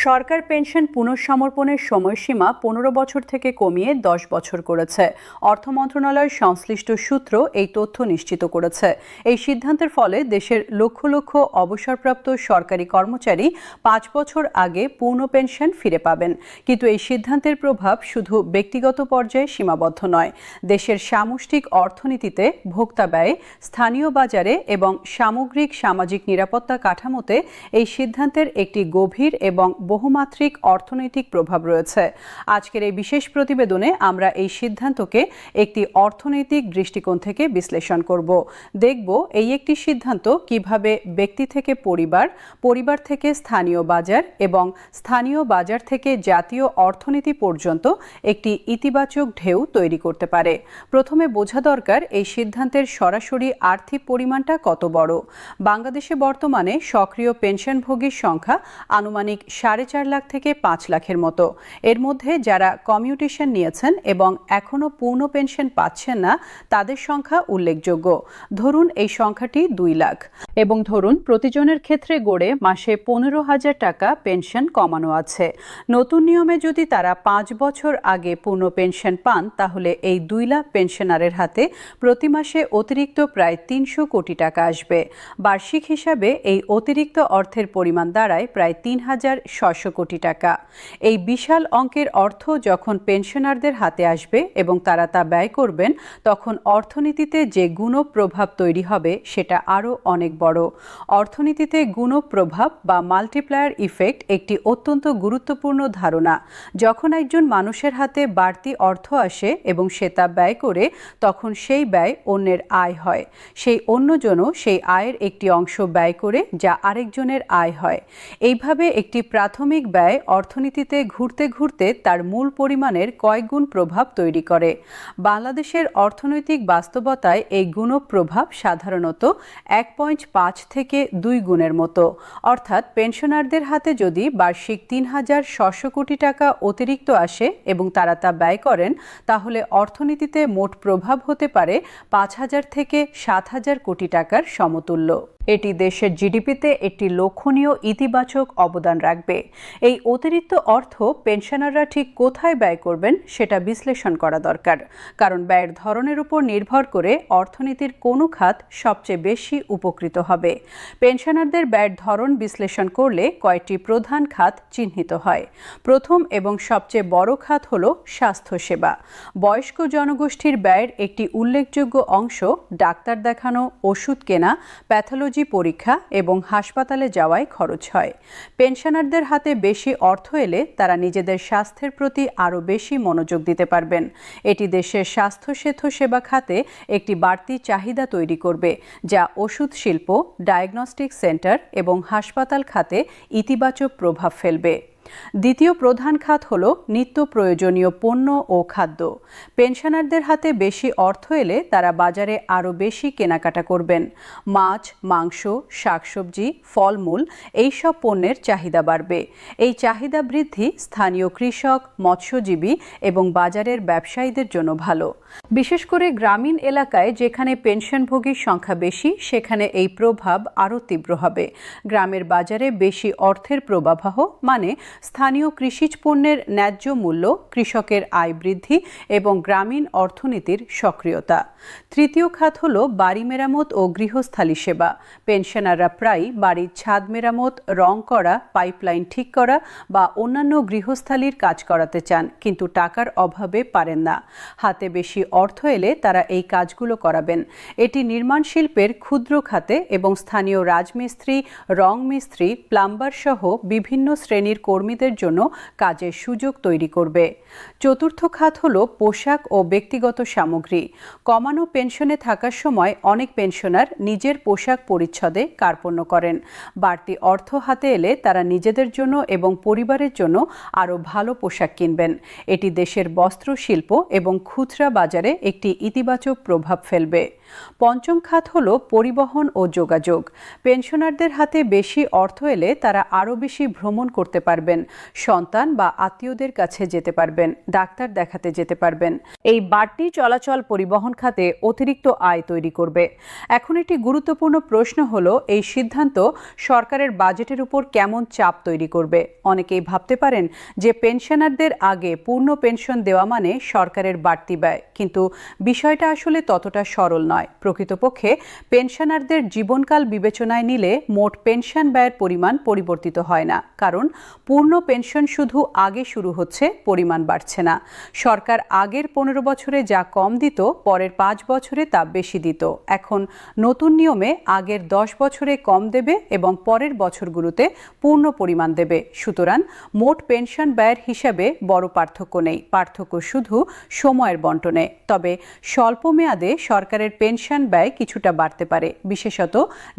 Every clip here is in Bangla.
সরকার পেনশন পুনঃসমর্পণের সময়সীমা ১৫ বছর থেকে কমিয়ে ১০ বছর করেছে। অর্থ মন্ত্রণালয়ের সংশ্লিষ্ট সূত্র এই তথ্য নিশ্চিত করেছে। এই সিদ্ধান্তের ফলে দেশের লক্ষ লক্ষ অবসরপ্রাপ্ত সরকারি কর্মচারী ৫ বছর আগে পূর্ণ পেনশন ফিরে পাবেন। কিন্তু এই সিদ্ধান্তের প্রভাব শুধু ব্যক্তিগত পর্যায়ে সীমাবদ্ধ নয়। দেশের সামষ্টিক অর্থনীতিতে, ভোক্তা ব্যয়ে, স্থানীয় বাজারে এবং সামগ্রিক সামাজিক নিরাপত্তা কাঠামোতে এই সিদ্ধান্তের একটি গভীর এবং বহুমাত্রিক অর্থনৈতিক প্রভাব রয়েছে। আজকের এই বিশেষ প্রতিবেদনে আমরা এই সিদ্ধান্তকে একটি অর্থনৈতিক দৃষ্টিকোণ থেকে বিশ্লেষণ করব। দেখব এই একটি সিদ্ধান্ত কিভাবে ব্যক্তি থেকে পরিবার, পরিবার থেকে স্থানীয় বাজার এবং স্থানীয় বাজার থেকে জাতীয় অর্থনীতি পর্যন্ত একটি ইতিবাচক ঢেউ তৈরি করতে পারে। প্রথমে বোঝা দরকার এই সিদ্ধান্তের সরাসরি আর্থিক পরিমাণটা কত বড়। বাংলাদেশে বর্তমানে সক্রিয় পেনশনভোগীর সংখ্যা আনুমানিক ৪.৫ লাখ থেকে ৫ লাখের মতো। এর মধ্যে যারা কমিউটেশন নিয়েছেন এবং এখনও পূর্ণ পেনশন পাচ্ছেন না তাদের সংখ্যা উল্লেখযোগ্য। ধরুন এই সংখ্যাটি ২ লাখ এবং ধরুন প্রতিজনের ক্ষেত্রে গড়ে মাসে ১৫,০০০ টাকা পেনশন কমানো আছে। নতুন নিয়মে যদি তারা ৫ বছর আগে পূর্ণ পেনশন পান তাহলে এই ২ লাখ পেনশনারের হাতে প্রতি মাসে অতিরিক্ত প্রায় ৩০০ কোটি টাকা আসবে। বার্ষিক হিসাবে এই অতিরিক্ত অর্থের পরিমাণ দাঁড়ায় প্রায় ৩,৬০০ কোটি টাকা। এই বিশাল অঙ্কের অর্থ যখন পেনশনারদের হাতে আসবে এবং তারা তা ব্যয় করবেন, তখন অর্থনীতিতে যে গুণক প্রভাব তৈরি হবে সেটা আরও অনেক বড়। অর্থনীতিতে গুণক প্রভাব বা মাল্টিপ্লায়ার ইফেক্ট একটি অত্যন্ত গুরুত্বপূর্ণ ধারণা। যখন একজন মানুষের হাতে বাড়তি অর্থ আসে এবং সে তা ব্যয় করে, তখন সেই ব্যয় অন্যের আয় হয়। সেই অন্যজনও সেই আয়ের একটি অংশ ব্যয় করে যা আরেকজনের আয় হয়। এইভাবে একটি প্রাথমিক ব্যয় অর্থনীতিতে ঘুরতে ঘুরতে তার মূল পরিমাণের কয়েক গুণ প্রভাব তৈরি করে। বাংলাদেশের অর্থনৈতিক বাস্তবতায় এই গুণক প্রভাব সাধারণত ১.৫ থেকে ২ গুণের মতো। অর্থাৎ পেনশনারদের হাতে যদি বার্ষিক ৩,৬০০ কোটি টাকা অতিরিক্ত আসে এবং তারা তা ব্যয় করেন, তাহলে অর্থনীতিতে মোট প্রভাব হতে পারে ৫,০০০ থেকে ৭,০০০ কোটি টাকার সমতুল্য। এটি দেশের জিডিপিতে একটি লক্ষণীয় ইতিবাচক অবদান রাখবে। এই অতিরিক্ত অর্থ পেনশনাররা ঠিক কোথায় ব্যয় করবেন সেটা বিশ্লেষণ করা দরকার, কারণ ব্যয়ের ধরনের উপর নির্ভর করে অর্থনীতির কোনো খাত সবচেয়ে বেশি উপকৃত হবে। পেনশনারদের ব্যয়ের ধরন বিশ্লেষণ করলে কয়েকটি প্রধান খাত চিহ্নিত হয়। প্রথম এবং সবচেয়ে বড় খাত হল স্বাস্থ্যসেবা। বয়স্ক জনগোষ্ঠীর ব্যয়ের একটি উল্লেখযোগ্য অংশ ডাক্তার দেখানো, ওষুধ কেনা, প্যাথোলজি পরীক্ষা এবং হাসপাতালে যাওয়ায় খরচ হয়। পেনশনারদের হাতে বেশি অর্থ এলে তারা নিজেদের স্বাস্থ্যের প্রতি আরও বেশি মনোযোগ দিতে পারবেন। এটি দেশের স্বাস্থ্যসেবা সেবা খাতে একটি বাড়তি চাহিদা তৈরি করবে, যা ওষুধ শিল্প, ডায়াগনস্টিক সেন্টার এবং হাসপাতাল খাতে ইতিবাচক প্রভাব ফেলবে। দ্বিতীয় প্রধান খাত হল নিত্য প্রয়োজনীয় পণ্য ও খাদ্য। পেনশনারদের হাতে বেশি অর্থ এলে তারা বাজারে আরও বেশি কেনাকাটা করবেন। মাছ, মাংস, শাকসবজি, ফলমূল এইসব পণ্যের চাহিদা বাড়বে। এই চাহিদা বৃদ্ধি স্থানীয় কৃষক, মৎস্যজীবী এবং বাজারের ব্যবসায়ীদের জন্য ভালো। বিশেষ করে গ্রামীণ এলাকায় যেখানে পেনশনভোগীর সংখ্যা বেশি, সেখানে এই প্রভাব আরও তীব্র হবে। গ্রামের বাজারে বেশি অর্থের প্রবাহ মানে স্থানীয় কৃষিজ পণ্যের ন্যায্য মূল্য, কৃষকের আয় বৃদ্ধি এবং গ্রামীণ অর্থনীতির সক্রিয়তা। তৃতীয় খাত হল বাড়ি মেরামত ও গৃহস্থালী সেবা। পেনশনাররা প্রায়ই বাড়ির ছাদ মেরামত, রং করা, পাইপলাইন ঠিক করা বা অন্যান্য গৃহস্থালীর কাজ করাতে চান, কিন্তু টাকার অভাবে পারেন না। হাতে বেশি অর্থ এলে তারা এই কাজগুলো করাবেন। এটি নির্মাণ শিল্পের ক্ষুদ্র খাতে এবং স্থানীয় রাজমিস্ত্রি, রং মিস্ত্রি, প্লাম্বার সহ বিভিন্ন শ্রেণীর কর্মীদের জন্য কাজের সুযোগ তৈরি করবে। চতুর্থ খাত হল পোশাক ও ব্যক্তিগত সামগ্রী। কমানো পেনশনে থাকার সময় অনেক পেনশনার নিজের পোশাক পরিচ্ছদে কার্পণ্য করেন। বাড়তি অর্থ হাতে এলে তারা নিজেদের জন্য এবং পরিবারের জন্য আরও ভালো পোশাক কিনবেন। এটি দেশের বস্ত্র শিল্প এবং খুচরা বাজারে একটি ইতিবাচক প্রভাব ফেলবে। পঞ্চম খাত হল পরিবহন ও যোগাযোগ। পেনশনারদের হাতে বেশি অর্থ এলে তারা আরও বেশি ভ্রমণ করতে পারবেন। পারবেন, সন্তান বা আত্মীয়দের কাছে যেতে পারবেন, ডাক্তার দেখাতে যেতে পারবেন। এই বাড়তি চলাচল পরিবহন খাতে অতিরিক্ত আয় তৈরি করবে। এখন একটি গুরুত্বপূর্ণ প্রশ্ন হলো, এই সিদ্ধান্ত সরকারের বাজেটের উপর কেমন চাপ তৈরি করবে। অনেকেই ভাবতে পারেন যে পেনশনারদের আগে পূর্ণ পেনশন দেওয়া মানে সরকারের বাড়তি ব্যয়, কিন্তু বিষয়টা আসলে ততটা সরল নয়। প্রকৃতপক্ষে পেনশনারদের জীবনকাল বিবেচনায় নিলে মোট পেনশন ব্যয়ের পরিমাণ পরিবর্তিত হয় না, কারণ পূর্ণ পেনশন শুধু আগে শুরু হচ্ছে, পরিমাণ বাড়ছে না। সরকার আগের 15 বছরে যা কম দিত, পরের 5 বছরে তা বেশি দিত। এখন নতুন নিয়মে আগের 10 বছরে কম দেবে এবং পরের বছরগুলোতে পূর্ণ পরিমাণ দেবে। সুতরাং মোট পেনশন ব্যয়ের হিসাবে বড় পার্থক্য নেই, পার্থক্য শুধু সময়ের বণ্টনে। তবে স্বল্প মেয়াদে সরকারের পেনশন ব্যয় কিছুটা বাড়তে পারে, বিশেষত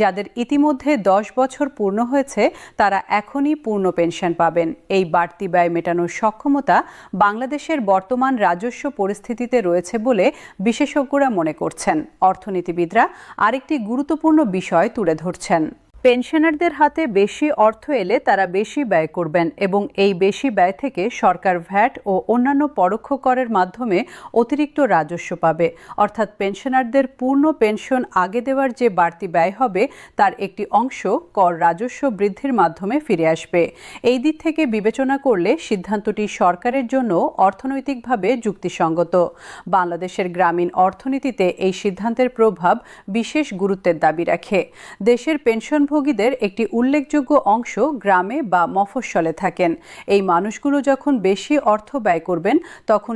যাদের ইতিমধ্যে 10 বছর পূর্ণ হয়েছে তারা এখনই পূর্ণ পেনশন পাবেন। এই বাড়তি ব্যয় মেটানোর সক্ষমতা বাংলাদেশের বর্তমান রাজস্ব পরিস্থিতিতে রয়েছে বলে বিশেষজ্ঞরা মনে করছেন। অর্থনীতিবিদরা আরেকটি গুরুত্বপূর্ণ বিষয় তুলে ধরছেন। পেনশনারদের হাতে বেশি অর্থ এলে তারা বেশি ব্যয় করবেন এবং এই বেশি ব্যয় থেকে সরকার ভ্যাট ও অন্যান্য পরোক্ষ করের মাধ্যমে অতিরিক্ত রাজস্ব পাবে। অর্থাৎ পেনশনারদের পূর্ণ পেনশন আগে দেওয়ার যে বাড়তি ব্যয় হবে তার একটি অংশ কর রাজস্ব বৃদ্ধির মাধ্যমে ফিরে আসবে। এই দিক থেকে বিবেচনা করলে সিদ্ধান্তটি সরকারের জন্য অর্থনৈতিকভাবে যুক্তিসঙ্গত। বাংলাদেশের গ্রামীণ অর্থনীতিতে এই সিদ্ধান্তের প্রভাব বিশেষ গুরুত্বের দাবি রাখে। দেশের পেনশনভোগীদের একটি উল্লেখযোগ্য অংশ গ্রামে বা মফস্বলে থাকেন। এই মানুষগুলো যখন বেশি অর্থ ব্যয় করবেন, তখন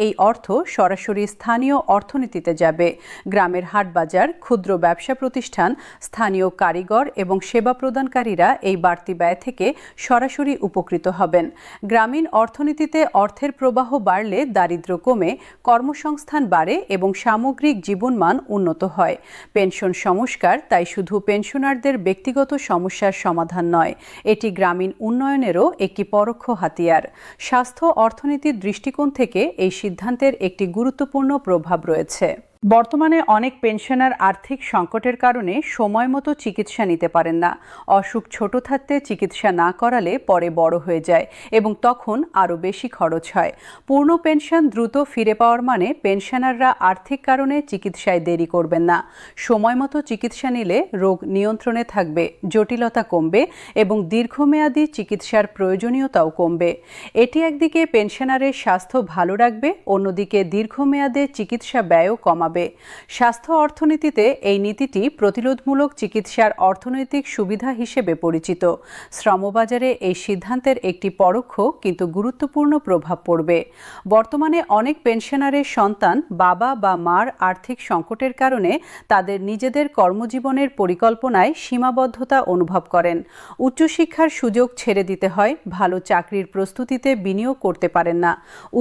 এই অর্থ সরাসরি স্থানীয় অর্থনীতিতে যাবে। গ্রামের হাটবাজার, ক্ষুদ্র ব্যবসা প্রতিষ্ঠান, স্থানীয় কারিগর এবং সেবা প্রদানকারীরা এই বাড়তি ব্যয় থেকে সরাসরি উপকৃত হবেন। গ্রামীণ অর্থনীতিতে অর্থের প্রবাহ বাড়লে দারিদ্র্য কমে, কর্মসংস্থান বাড়ে এবং সামগ্রিক জীবনমান উন্নত হয়। পেনশন সংস্কার তাই শুধু পেনশনারদের ব্যক্তিগত সমস্যার সমাধান নয়, এটি গ্রামীণ উন্নয়নেরও একটি পরোক্ষ হাতিয়ার। স্বাস্থ্য অর্থনীতির দৃষ্টিকোণ থেকে এই সিদ্ধান্তের একটি গুরুত্বপূর্ণ প্রভাব রয়েছে। বর্তমানে অনেক পেনশনার আর্থিক সংকটের কারণে সময় মতো চিকিৎসা নিতে পারেন না। অসুখ ছোট থাকতে চিকিৎসা না করালে পরে বড় হয়ে যায় এবং তখন আরও বেশি খরচ হয়। পূর্ণ পেনশন দ্রুত ফিরে পাওয়ার মানে পেনশনাররা আর্থিক কারণে চিকিৎসায় দেরি করবেন না। সময় মতো চিকিৎসা নিলে রোগ নিয়ন্ত্রণে থাকবে, জটিলতা কমবে এবং দীর্ঘমেয়াদী চিকিৎসার প্রয়োজনীয়তাও কমবে। এটি একদিকে পেনশনারের স্বাস্থ্য ভালো রাখবে, অন্যদিকে দীর্ঘমেয়াদে চিকিৎসা ব্যয়ও কমাবে। স্বাস্থ্য অর্থনীতিতে এই নীতিটি প্রতিরোধমূলক চিকিৎসার অর্থনৈতিক সুবিধা হিসেবে পরিচিত। শ্রমবাজারে এই সিদ্ধান্তের একটি পরোক্ষ কিন্তু গুরুত্বপূর্ণ প্রভাব পড়বে। বর্তমানে অনেক পেনশনারের সন্তান বাবা বা মার আর্থিক সংকটের কারণে তাদের নিজেদের কর্মজীবনের পরিকল্পনায় সীমাবদ্ধতা অনুভব করেন। উচ্চশিক্ষার সুযোগ ছেড়ে দিতে হয়, ভালো চাকরির প্রস্তুতিতে বিনিয়োগ করতে পারেন না,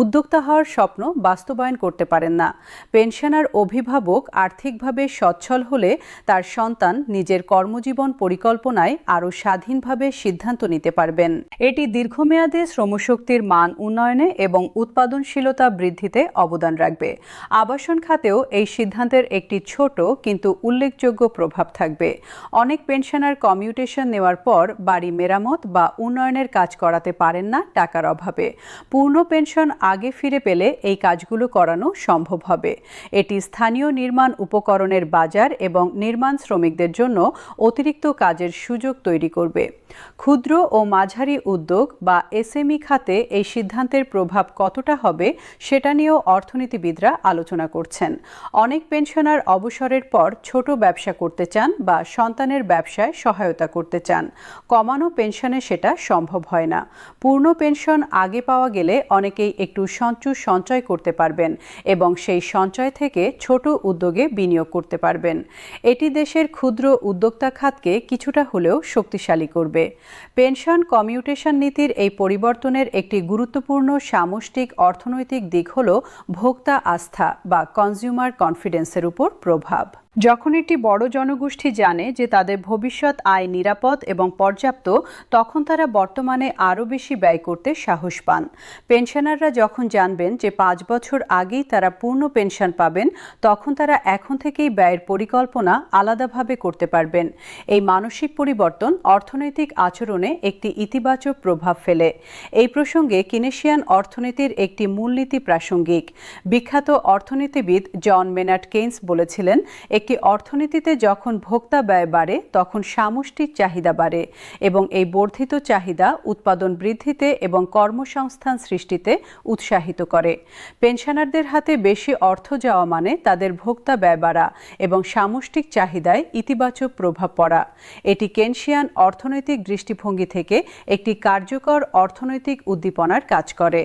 উদ্যোক্তা হওয়ার স্বপ্ন বাস্তবায়ন করতে পারেন না। পেনশনার অভিভাবক আর্থিকভাবে সচ্ছল হলে তার সন্তান নিজের কর্মজীবন পরিকল্পনায় আরও স্বাধীনভাবে সিদ্ধান্ত নিতে পারবেন। এটি দীর্ঘমেয়াদে শ্রমশক্তির মান উন্নয়নে এবং উৎপাদনশীলতা বৃদ্ধিতে অবদান রাখবে। আবাসন খাতেও এই সিদ্ধান্তের একটি ছোট কিন্তু উল্লেখযোগ্য প্রভাব থাকবে। অনেক পেনশনার কমিউটেশন নেওয়ার পর বাড়ি মেরামত বা উন্নয়নের কাজ করাতে পারেন না টাকার অভাবে। পূর্ণ পেনশন আগে ফিরে পেলে এই কাজগুলো করানো সম্ভব হবে। এটি স্থানীয় নির্মাণ উপকরণের বাজার এবং নির্মাণ শ্রমিকদের জন্য অতিরিক্ত কাজের সুযোগ তৈরি করবে। ক্ষুদ্র ও মাঝারি উদ্যোগ বা এসএমই খাতে এই সিদ্ধান্তের প্রভাব কতটা হবে সেটা নিয়েও অর্থনীতিবিদরা আলোচনা করছেন। অনেক পেনশনার অবসরের পর ছোট ব্যবসা করতে চান বা সন্তানের ব্যবসায় সহায়তা করতে চান। কমানো পেনশনে সেটা সম্ভব হয় না। পূর্ণ পেনশন আগে পাওয়া গেলে অনেকেই একটু সঞ্চয় করতে পারবেন এবং সেই সঞ্চয় থেকে ছোট উদ্যোগে বিনিয়োগ করতে পারবেন। এটি দেশের ক্ষুদ্র উদ্যোক্তা খাতকে কিছুটা হলেও শক্তিশালী করবে। পেনশন কমিউটেশন নীতির এই পরিবর্তনের একটি গুরুত্বপূর্ণ সামষ্টিক অর্থনৈতিক দিক হল ভোক্তা আস্থা বা কনজিউমার কনফিডেন্সের উপর প্রভাব। যখন একটি বড় জনগোষ্ঠী জানে যে তাদের ভবিষ্যৎ আয় নিরাপদ এবং পর্যাপ্ত, তখন তারা বর্তমানে আরও বেশি ব্যয় করতে সাহস পান। পেনশনাররা যখন জানবেন যে 5 বছর আগেই তারা পূর্ণ পেনশন পাবেন, তখন তারা এখন থেকেই ব্যয়ের পরিকল্পনা আলাদাভাবে করতে পারবেন। এই মানসিক পরিবর্তন অর্থনৈতিক আচরণে একটি ইতিবাচক প্রভাব ফেলে। এই প্রসঙ্গে কিনেশিয়ান অর্থনীতির একটি মূলনীতি প্রাসঙ্গিক। বিখ্যাত অর্থনীতিবিদ জন মেনার্ড কেইন্স বলেছিলেন, একটি অর্থনীতিতে যখন ভোক্তা ব্যয় বাড়ে তখন সামষ্টিক চাহিদা বাড়ে এবং এই বর্ধিত চাহিদা উৎপাদন বৃদ্ধিতে এবং কর্মসংস্থান সৃষ্টিতে উৎসাহিত করে। পেনশনারদের হাতে বেশি অর্থ যাওয়া মানে তাদের ভোক্তা ব্যয় বাড়া এবং সামষ্টিক চাহিদায় ইতিবাচক প্রভাব পড়া। এটি কেনশিয়ান অর্থনৈতিক দৃষ্টিভঙ্গি থেকে একটি কার্যকর অর্থনৈতিক উদ্দীপনার কাজ করে।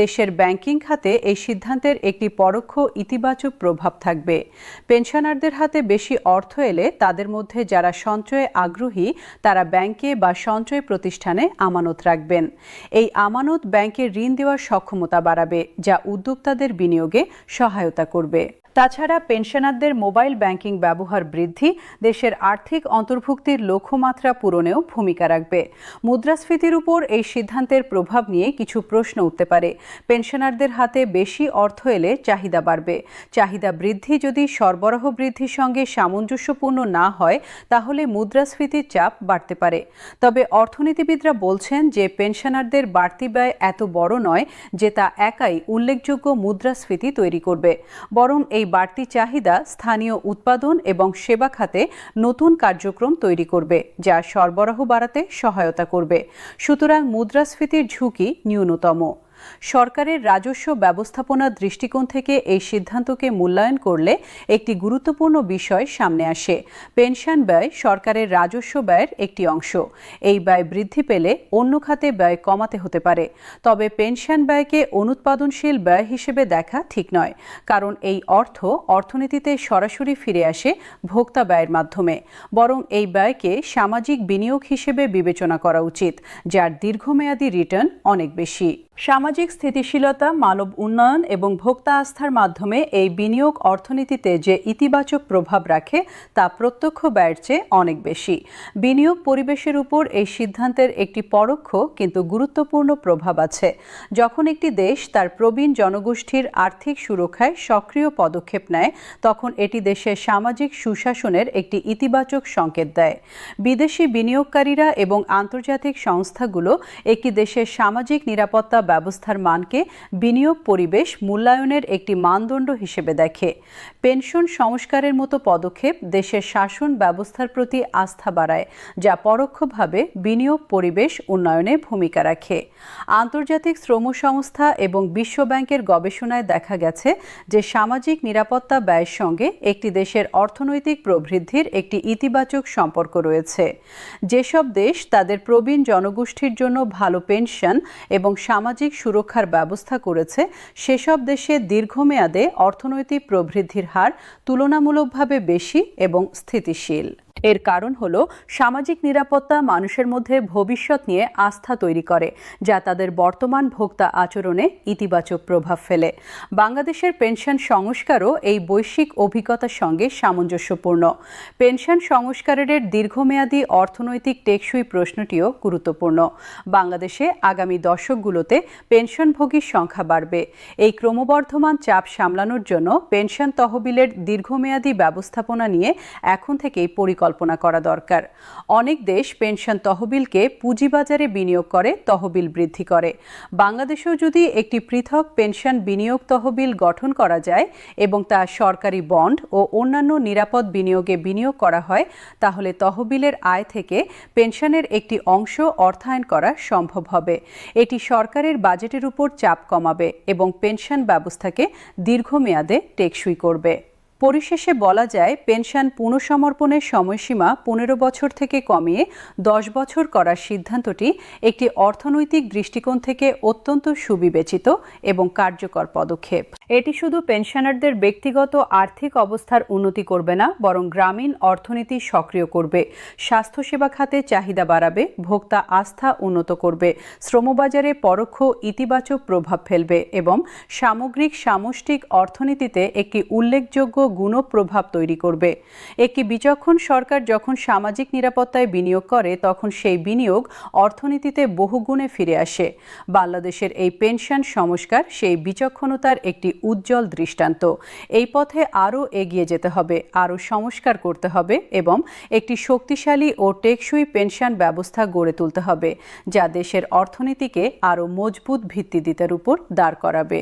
দেশের ব্যাংকিং খাতে এই সিদ্ধান্তের একটি পরোক্ষ ইতিবাচক প্রভাব থাকবে। পেনশনারদের হাতে বেশি অর্থ এলে তাদের মধ্যে যারা সঞ্চয়ে আগ্রহী তারা ব্যাংকে বা সঞ্চয় প্রতিষ্ঠানে আমানত রাখবেন। এই আমানত ব্যাংকের ঋণ দেওয়ার সক্ষমতা বাড়াবে, যা উদ্যোক্তাদের বিনিয়োগে সহায়তা করবে। তাছাড়া পেনশনারদের মোবাইল ব্যাংকিং ব্যবহার বৃদ্ধি দেশের আর্থিক অন্তর্ভুক্তির লক্ষ্যমাত্রা পূরণেও ভূমিকা রাখবে। মুদ্রাস্ফীতির উপর এই সিদ্ধান্তের প্রভাব নিয়ে কিছু প্রশ্ন উঠতে পারে। পেনশনারদের হাতে বেশি অর্থ এলে চাহিদা বাড়বে। চাহিদা বৃদ্ধি যদি সরবরাহ বৃদ্ধির সঙ্গে সামঞ্জস্যপূর্ণ না হয়, তাহলে মুদ্রাস্ফীতির চাপ বাড়তে পারে। তবে অর্থনীতিবিদরা বলছেন যে পেনশনারদের বাড়তি ব্যয় এত বড় নয় যে তা একাই উল্লেখযোগ্য মুদ্রাস্ফীতি তৈরি করবে, বরং এই বাড়তি চাহিদা স্থানীয় উৎপাদন এবং সেবা খাতে নতুন কার্যক্রম তৈরি করবে, যা সরবরাহ বাড়াতে সহায়তা করবে। সুতরাং মুদ্রাস্ফীতির ঝুঁকি ন্যূনতম। সরকারের রাজস্ব ব্যবস্থাপনার দৃষ্টিকোণ থেকে এই সিদ্ধান্তকে মূল্যায়ন করলে একটি গুরুত্বপূর্ণ বিষয় সামনে আসে। পেনশন ব্যয় সরকারের রাজস্ব ব্যয়ের একটি অংশ। এই ব্যয় বৃদ্ধি পেলে অন্য খাতে ব্যয় কমাতে হতে পারে। তবে পেনশন ব্যয়কে অনুৎপাদনশীল ব্যয় হিসেবে দেখা ঠিক নয়, কারণ এই অর্থ অর্থনীতিতে সরাসরি ফিরে আসে ভোক্তা ব্যয়ের মাধ্যমে। বরং এই ব্যয়কে সামাজিক বিনিয়োগ হিসেবে বিবেচনা করা উচিত, যার দীর্ঘমেয়াদী রিটার্ন অনেক বেশি। সামাজিক স্থিতিশীলতা, মানব উন্নয়ন এবং ভোক্তা আস্থার মাধ্যমে এই বিনিয়োগ অর্থনীতিতে যে ইতিবাচক প্রভাব রাখে তা প্রত্যক্ষ ব্যয়ের চেয়ে অনেক বেশি। বিনিয়োগ পরিবেশের উপর এই সিদ্ধান্তের একটি পরোক্ষ কিন্তু গুরুত্বপূর্ণ প্রভাব আছে। যখন একটি দেশ তার প্রবীণ জনগোষ্ঠীর আর্থিক সুরক্ষায় সক্রিয় পদক্ষেপ নেয়, তখন এটি দেশের সামাজিক সুশাসনের একটি ইতিবাচক সংকেত দেয়। বিদেশি বিনিয়োগকারীরা এবং আন্তর্জাতিক সংস্থাগুলো একটি দেশের সামাজিক নিরাপত্তা ব্যবস্থার মানকে বিনিয়োগ পরিবেশ মূল্যায়নের একটি মানদণ্ড হিসেবে দেখে। পেনশন সংস্কারের মতো পদক্ষেপ দেশের শাসন ব্যবস্থার প্রতি আস্থা বাড়ায়, যা পরোক্ষভাবে বিনিয়োগ পরিবেশ উন্নয়নে ভূমিকা রাখে। আন্তর্জাতিক শ্রম সংস্থা এবং বিশ্ব ব্যাংকের গবেষণায় দেখা গেছে যে সামাজিক নিরাপত্তা ব্যয়ের সঙ্গে একটি দেশের অর্থনৈতিক প্রবৃদ্ধির একটি ইতিবাচক সম্পর্ক রয়েছে। যেসব দেশ তাদের প্রবীণ জনগোষ্ঠীর জন্য ভালো পেনশন এবং সামাজিক সুরক্ষার ব্যবস্থা করেছে, সেসব দেশে দীর্ঘমেয়াদে অর্থনৈতিক প্রবৃদ্ধির হার তুলনামূলকভাবে বেশি এবং স্থিতিশীল। এর কারণ হল সামাজিক নিরাপত্তা মানুষের মধ্যে ভবিষ্যৎ নিয়ে আস্থা তৈরি করে, যা তাদের বর্তমান ভোক্তা আচরণে ইতিবাচক প্রভাব ফেলে। বাংলাদেশের পেনশন সংস্কারও এই বৈশ্বিক অভিজ্ঞতার সঙ্গে সামঞ্জস্যপূর্ণ। পেনশন সংস্কারের দীর্ঘমেয়াদী অর্থনৈতিক টেকসই প্রশ্নটিও গুরুত্বপূর্ণ। বাংলাদেশে আগামী দশকগুলোতে পেনশনভোগীর সংখ্যা বাড়বে। এই ক্রমবর্ধমান চাপ সামলানোর জন্য পেনশন তহবিলের দীর্ঘমেয়াদী ব্যবস্থাপনা নিয়ে এখন থেকেই পরিকল্পনা করা দরকার। অনেক দেশ পেনশন তহবিলকে পুঁজিবাজারে বিনিয়োগ করে তহবিল বৃদ্ধি করে। বাংলাদেশেও যদি একটি পৃথক পেনশন বিনিয়োগ তহবিল গঠন করা যায় এবং তা সরকারি বন্ড ও অন্যান্য নিরাপদ বিনিয়োগে বিনিয়োগ করা হয়, তাহলে তহবিলের আয় থেকে পেনশনের একটি অংশ অর্থায়ন করা সম্ভব হবে। এটি সরকারের বাজেটের উপর চাপ কমাবে এবং পেনশন ব্যবস্থাকে দীর্ঘমেয়াদে টেকসই করবে। পরিশেষে বলা যায়, পেনশন পুনঃসমর্পণের সময়সীমা 15 বছর থেকে কমিয়ে 10 বছর করার সিদ্ধান্তটি একটি অর্থনৈতিক দৃষ্টিকোণ থেকে অত্যন্ত সুবিবেচিত এবং কার্যকর পদক্ষেপ। এটি শুধু পেনশনারদের ব্যক্তিগত আর্থিক অবস্থার উন্নতি করবে না, বরং গ্রামীণ অর্থনীতি সক্রিয় করবে, স্বাস্থ্যসেবা খাতে চাহিদা বাড়াবে, ভোক্তা আস্থা উন্নত করবে, শ্রমবাজারে পরোক্ষ ইতিবাচক প্রভাব ফেলবে এবং সামগ্রিক সামষ্টিক অর্থনীতিতে একটি উল্লেখযোগ্য গুণ প্রভাব তৈরি করবে। একটি বিচক্ষণ সরকার যখন সামাজিক নিরাপত্তায় বিনিয়োগ করে তখন সেই বিনিয়োগ অর্থনীতিতে বহুগুণে ফিরে আসে। বাংলাদেশের এই পেনশন সংস্কার সেই বিচক্ষণতার একটি উজ্জ্বল দৃষ্টান্ত। এই পথে আরও এগিয়ে যেতে হবে, আরও সংস্কার করতে হবে এবং একটি শক্তিশালী ও টেকসই পেনশন ব্যবস্থা গড়ে তুলতে হবে, যা দেশের অর্থনীতিকে আরও মজবুত ভিত্তির উপর দাঁড় করাবে।